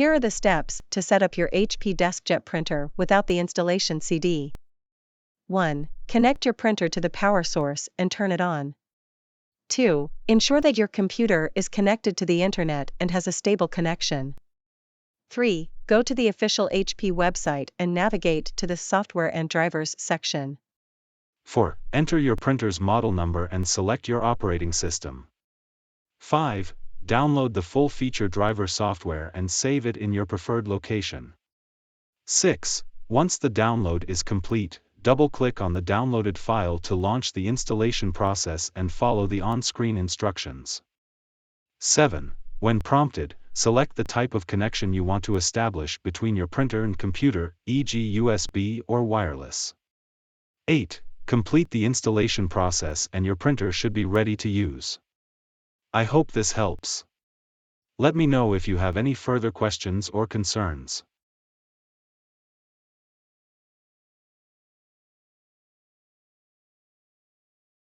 Here are the steps to set up your HP Deskjet printer without the installation CD. 1. Connect your printer to the power source and turn it on. 2. Ensure that your computer is connected to the internet and has a stable connection. 3. Go to the official HP website and navigate to the Software and Drivers section. 4. Enter your printer's model number and select your operating system. 5. Download the full-feature driver software and save it in your preferred location. 6. Once the download is complete, double-click on the downloaded file to launch the installation process and follow the on-screen instructions. 7. When prompted, select the type of connection you want to establish between your printer and computer, e.g. USB or wireless. 8. Complete the installation process and your printer should be ready to use. I hope this helps. Let me know if you have any further questions or concerns.